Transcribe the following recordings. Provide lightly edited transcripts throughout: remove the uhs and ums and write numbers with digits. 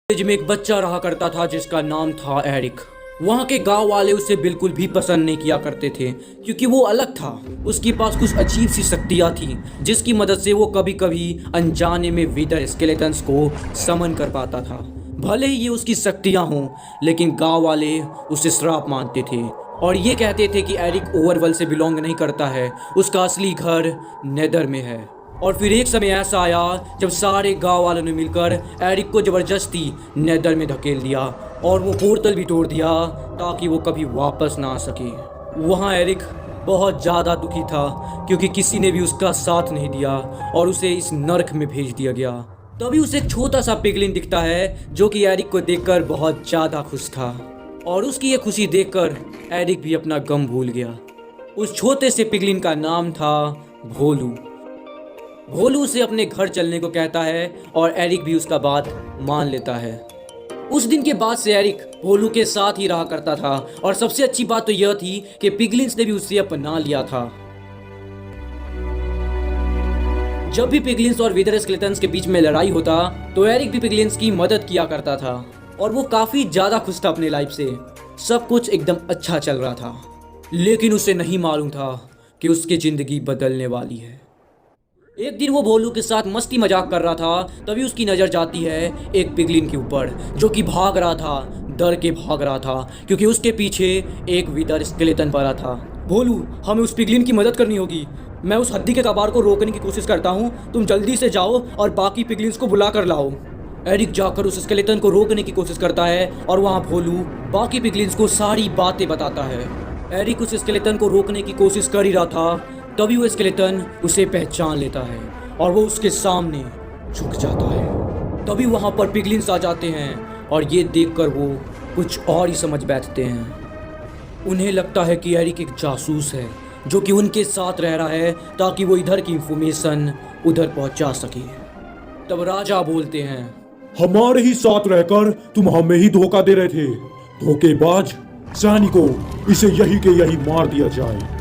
Village में एक बच्चा रहा करता था जिसका नाम था एरिक। वहाँ के गांव वाले उसे बिल्कुल भी पसंद नहीं किया करते थे क्योंकि वो अलग था। उसके पास कुछ अजीब सी शक्तियाँ थी जिसकी मदद से वो कभी कभी अनजाने में विदर स्केलेटन्स को समन कर पाता था। भले ही ये उसकी शक्तियाँ हों, लेकिन गांव वाले उसे श्राप मानते थे और ये कहते थे कि एरिक ओवरवर्ल्ड से बिलोंग नहीं करता है, उसका असली घर नेदर में है। और फिर एक समय ऐसा आया जब सारे गांव वालों ने मिलकर एरिक को ज़बरदस्ती नेदर में धकेल दिया और वो पोर्टल भी तोड़ दिया ताकि वो कभी वापस ना आ सके। वहाँ एरिक बहुत ज़्यादा दुखी था क्योंकि किसी ने भी उसका साथ नहीं दिया और उसे इस नर्क में भेज दिया गया। तभी उसे एक छोटा सा पिगलिन दिखता है जो कि एरिक को देखकर बहुत ज़्यादा खुश था और उसकी ये खुशी देखकर एरिक भी अपना गम भूल गया। उस छोटे से पिगलिन का नाम था भोलू। भोलू उसे अपने घर चलने को कहता है और एरिक भी उसका बात मान लेता है। उस दिन के बाद से एरिक भोलू के साथ ही रहा करता था और सबसे अच्छी बात तो यह थी कि पिगलिन्स ने भी उसे अपना लिया था। जब भी पिगलिन्स और विदर स्केलेटन्स के बीच में लड़ाई होता तो एरिक भी पिगलिन्स की मदद किया करता था और वो काफी ज्यादा खुश था अपने लाइफ से। सब कुछ एकदम अच्छा चल रहा था, लेकिन उसे नहीं मालूम था कि उसकी जिंदगी बदलने वाली है। एक दिन वो भोलू के साथ मस्ती मजाक कर रहा था, तभी उसकी नज़र जाती है एक पिगलिन के ऊपर जो कि भाग रहा था, डर के भाग रहा था क्योंकि उसके पीछे एक विदर स्केलेटन पड़ा था। भोलू, हमें उस पिगलिन की मदद करनी होगी। मैं उस हड्डी के कबाड़ को रोकने की कोशिश करता हूँ, तुम जल्दी से जाओ और बाकी पिगलिन्स को बुला कर लाओ। एरिक जाकर उस स्केलेटन को रोकने की कोशिश करता है और वहाँ भोलू बाकी पिगलिन्स को सारी बातें बताता है। एरिक उस स्केलेटन को रोकने की कोशिश कर ही रहा था, तभी वो स्केलेटन उसे पहचान लेता है और वो उसके सामने झुक जाता है। तभी वहाँ पर पिगलिन्स आ जाते हैं और ये देखकर वो कुछ और ही समझ बैठते हैं। उन्हें लगता है कि एरिक एक जासूस है जो कि उनके साथ रह रहा है ताकि वो इधर की इंफॉर्मेशन उधर पहुंचा सके। तब राजा बोलते हैं, हमारे ही साथ रहकर तुम हमें ही धोखा दे रहे थे, धोखेबाज। सैनिकों, इसे यही के यही मार दिया जाए।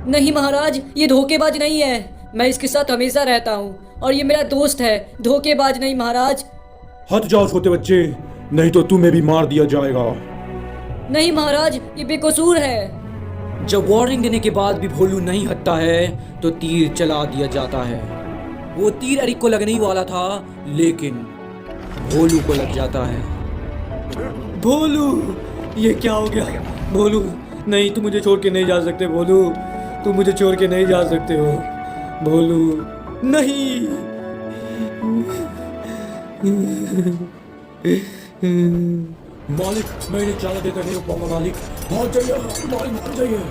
नहीं महाराज, ये धोखेबाज नहीं है। मैं इसके साथ हमेशा रहता हूँ और ये मेरा दोस्त है, धोखेबाज नहीं महाराज। हट जाओ छोटे बच्चे, नहीं तो तुम्हें भी मार दिया जाएगा। नहीं महाराज, ये बेकसूर है। जब वार्निंग देने के बाद भी भोलू नहीं हटता है तो तीर चला दिया जाता है। वो तीर एरिक को लगने ही वाला था, लेकिन भोलू को लग जाता है। भोलू, ये क्या हो गया? भोलू, नहीं, तुम मुझे छोड़ के नहीं जा सकते। भोलू, तुम मुझे छोड़ के नहीं जा सकते हो। भोलू, नहीं। मालिक, मैं इन्हें ज्यादा देर तक नहीं रुक पाऊंगा। मालिक, भाग जाइए, मालिक भाग जाइए।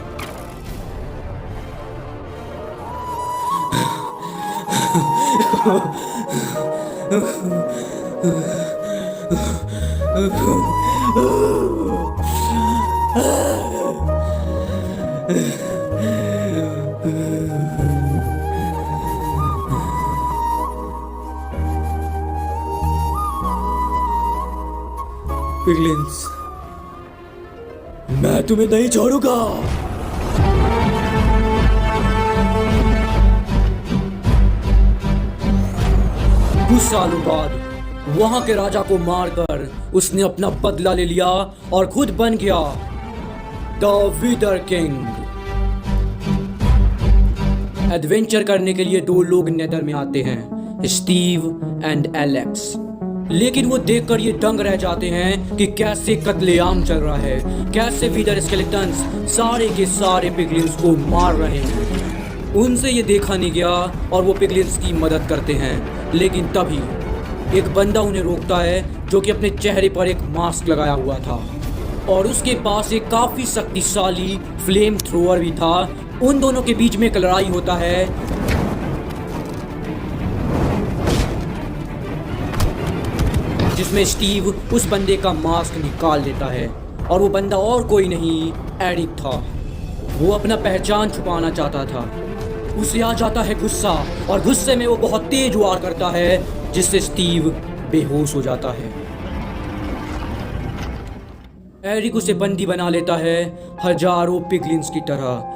पिगलिन्स, मैं तुम्हें नहीं छोड़ूंगा। कुछ सालों बाद वहां के राजा को मारकर उसने अपना बदला ले लिया और खुद बन गया द विदर किंग। एडवेंचर करने के लिए दो लोग नेदर में आते हैं, स्टीव एंड एलेक्स। लेकिन वो देखकर ये दंग रह जाते हैं कि कैसे कत्लेआम चल रहा है, कैसे विदर स्केलेटन्स सारे के सारे पिगलिन्स को मार रहे हैं। उनसे ये देखा नहीं गया और वो पिगलिन्स की मदद करते हैं, लेकिन तभी एक बंदा उन्हें रोकता है जो कि अपने चेहरे पर एक मास्क लगाया हुआ था और उसके पास एक काफी शक्तिशाली फ्लेम थ्रोअर भी था। उन दोनों के बीच में एक लड़ाई होता है जिसमें स्टीव उस बंदे का मास्क निकाल देता है और वो बंदा और कोई नहीं, एरिक था। वो अपना पहचान छुपाना चाहता था। उसे आ जाता है गुस्सा और गुस्से में वो बहुत तेज वार करता है जिससे स्टीव बेहोश हो जाता है। एरिक उसे बंदी बना लेता है हजारों पिगलिन्स की तरह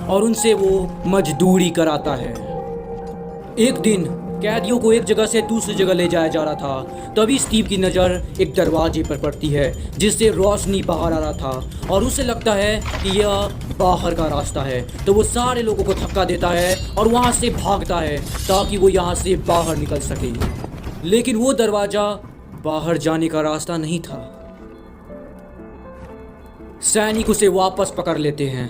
और उनसे वो मजदूरी कराता है। एक दिन कैदियों को एक जगह से दूसरी जगह ले जाया जा रहा था। तभी स्टीव की नज़र एक दरवाजे पर पड़ती है जिससे रोशनी बाहर आ रहा था और उसे लगता है कि यह बाहर का रास्ता है। तो वो सारे लोगों को धक्का देता है और वहाँ से भागता है ताकि वो यहाँ से बाहर निकल सके। लेकिन वो दरवाज़ा बाहर जाने का रास्ता नहीं था। सैनिक उसे वापस पकड़ लेते हैं।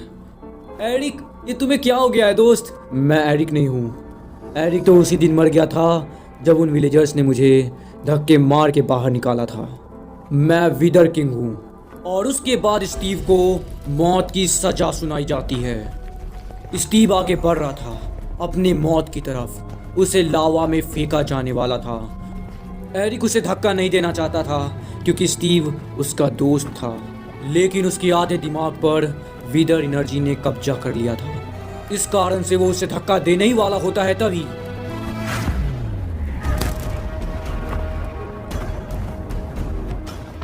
एरिक, ये तुम्हें क्या हो गया है दोस्त? मैं एरिक नहीं हूँ। एरिक तो उसी दिन मर गया था जब उन विलेजर्स ने मुझे धक्के मार के बाहर निकाला था। मैं विदर किंग हूँ। और उसके बाद स्टीव को मौत की सजा सुनाई जाती है। स्टीव आगे बढ़ रहा था अपनी मौत की तरफ। उसे लावा में फेंका जाने वाला था। एरिक उसे धक्का नहीं देना चाहता था क्योंकि स्टीव उसका दोस्त था, लेकिन उसके आधे दिमाग पर विदर एनर्जी ने कब्जा कर लिया था। इस कारण से वो उसे धक्का देने ही वाला होता है तभी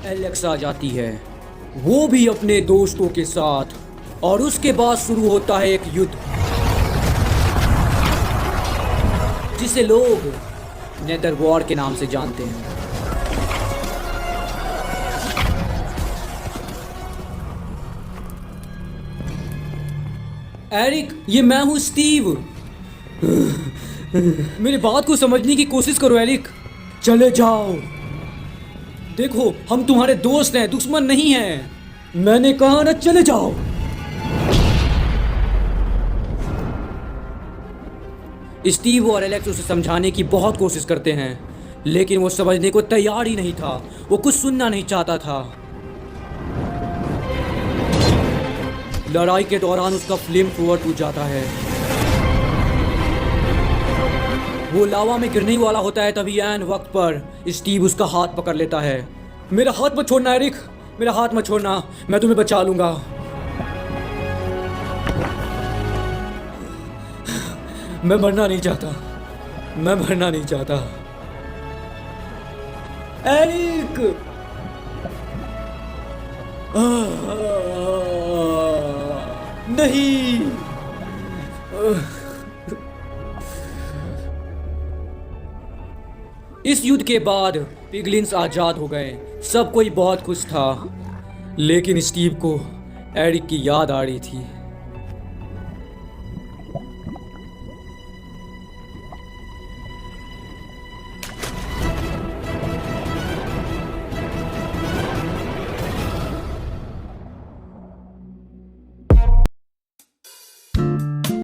एलेक्स आ जाती है, वो भी अपने दोस्तों के साथ। और उसके बाद शुरू होता है एक युद्ध जिसे लोग नेदर वॉर के नाम से जानते हैं। एरिक, ये मैं हूँ स्टीव। मेरी बात को समझने की कोशिश करो एरिक। चले जाओ। देखो, हम तुम्हारे दोस्त हैं, दुश्मन नहीं हैं। मैंने कहा ना, चले जाओ। स्टीव और एलेक्स उसे समझाने की बहुत कोशिश करते हैं, लेकिन वो समझने को तैयार ही नहीं था। वो कुछ सुनना नहीं चाहता था। लड़ाई के दौरान उसका फ्लेम थ्रोअर टूट जाता है। वो लावा में गिरने वाला होता है तभी ऐन वक्त पर स्टीव उसका हाथ पकड़ लेता है। मेरा हाथ मत छोड़ना एरिक, मेरा हाथ मत छोड़ना, मैं तुम्हें बचा लूंगा। मैं मरना नहीं चाहता, मैं मरना नहीं चाहता। एरिक! नहीं। इस युद्ध के बाद पिगलिन्स आजाद हो गए। सब कोई बहुत खुश था, लेकिन स्टीव को एरिक की याद आ रही थी।